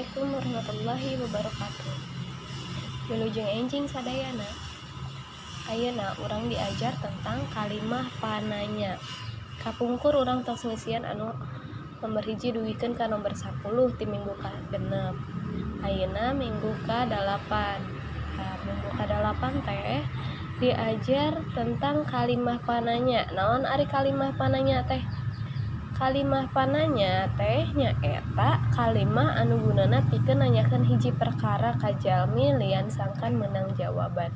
Assalamualaikum warahmatullahi wabarakatuh. Wilujeng enjing sadayana. Ayeuna urang diajar tentang kalimah pananya. Kapungkur urang tos ngisian anu nomor hiji duwikeun ka nomor 10 ti minggu ka 6. Ayeuna minggu ka 8. Minggu ka 8 teh diajar tentang kalimah pananya. Naon ari kalimah pananya teh? Kalimah pananya teh nyaeta kalimah anu gunana pikeun nanyakeun hiji perkara ka jalmi lian sangkan meunang jawaban.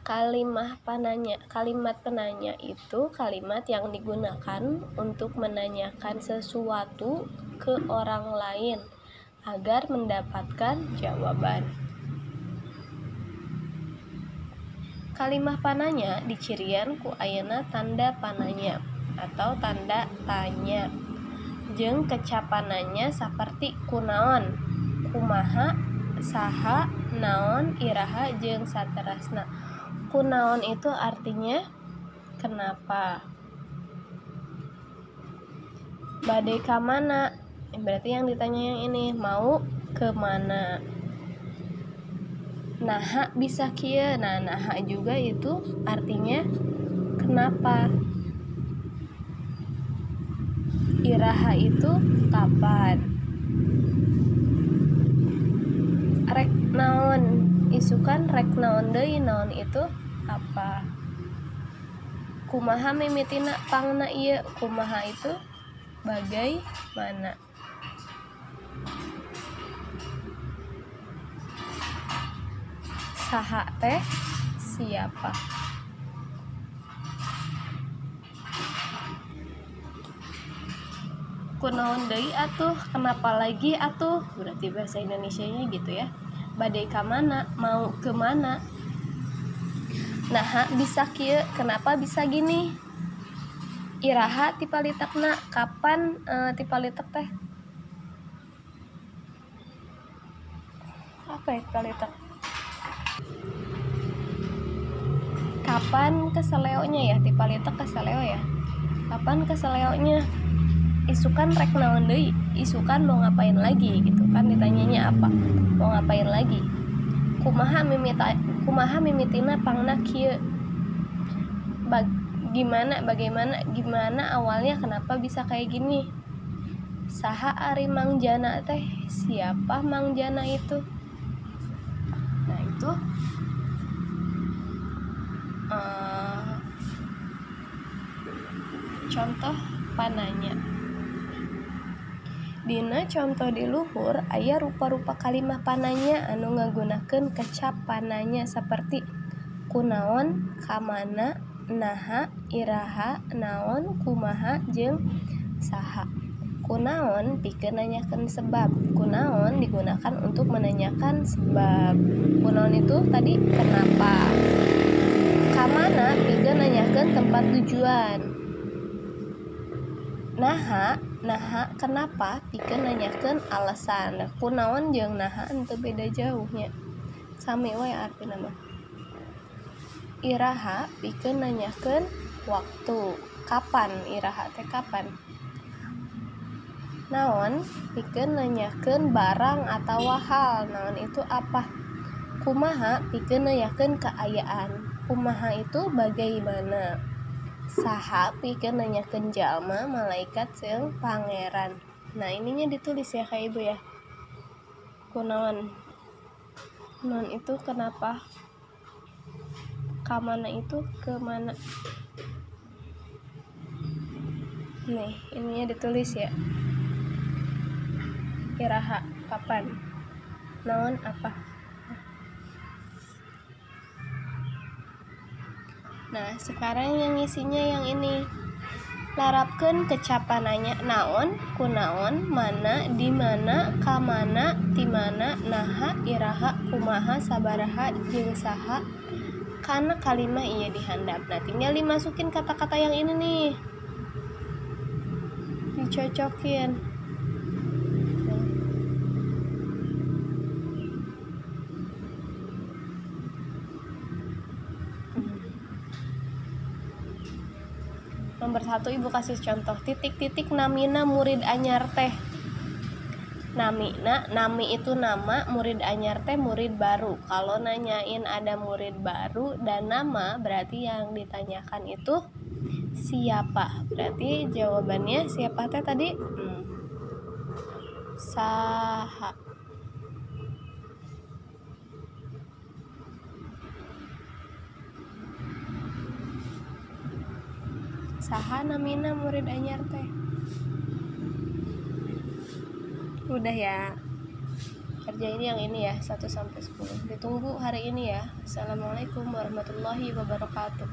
Kalimat penanya itu kalimat yang digunakan untuk menanyakan sesuatu ke orang lain agar mendapatkan jawaban. Kalimah pananya dicirian ku ayeuna tanda pananya atau tanda tanya. Jeung kecapananya saperti kunaon, kumaha, saha, naon, iraha, jeung saterasna. Kunaon itu artinya kenapa. Bade ka mana? Berarti yang ditanya yang ini, mau ke mana? Naha bisa kieu. Nah, naha juga itu artinya kenapa. Iraha itu kapan. Rek naon, isukan rek naon deui, naon itu apa. Kumaha mimitina pangna ieu, kumaha itu bagaimana. Saha teh siapa. Kunaon deui atuh, kenapa lagi atuh, berarti bahasa Indonesianya gitu ya. Bade ka mana, mau ke mana. Naha bisa kieu, kenapa bisa gini. Iraha tipalitekna, kapan tipalitek teh. Apa ya tipalitek? Kapan keseleonya ya, tipalitek keseleo ya. Kapan keseleonya? Isukan rek naon deui, isukan mau ngapain lagi gitu kan, ditanyanya apa, mau ngapain lagi. Kumaha mimitina pangna kieu, gimana awalnya, kenapa bisa kayak gini. Saha ari mangjana teh, siapa mangjana itu. Nah itu contoh pananya. Dina contoh di luhur aya rupa-rupa kalimah pananya anu ngagunakeun kecap pananya saperti kunaon, kamana, naha, iraha, naon, kumaha, jeung saha. Kunaon pikeun nanyakeun sebab. Kunaon digunakan untuk menanyakan sebab. Kunaon itu tadi kenapa. Kamana pikeun nanyakeun tempat tujuan. Naha kenapa pikeun nanyakeun alasan. Kunaon jeung naha henteu beda jauhnya, sami wae artina mah. Iraha pikeun nanyakeun waktu, kapan. Iraha teh kapan. Naon pikeun nanyakeun barang atawa hal, naon itu apa. Kumaha pikeun nanyakeun kaayaan, kumaha itu bagaimana. Saha pikeun nanyakeun jalma, malaikat, jeung pangeran. Nah ininya ditulis ya Kak Ibu ya. Kunaon, naon itu kenapa, kamana itu kemana. Nih ininya ditulis ya. Iraha kapan, naon apa. Nah sekarang yang isinya yang ini. Larapkeun kecapananya naon, kunaon, mana, di mana, kamana, ti mana, naha, iraha, kumaha, sabaraha, jeung saha kana kalimah ieu dihandap. Nah tinggal dimasukin kata-kata yang ini nih, dicocokin. Nomor 1 ibu kasih contoh titik-titik namina murid anyar teh. Nami itu nama, murid anyar teh murid baru. Kalau nanyain ada murid baru dan nama, berarti yang ditanyakan itu siapa. Berarti jawabannya siapa teh tadi? Saha. Saha namina murid anyar teh. Udah ya. Kerjain yang ini ya, 1 sampai 10. Ditunggu hari ini ya. Assalamualaikum warahmatullahi wabarakatuh.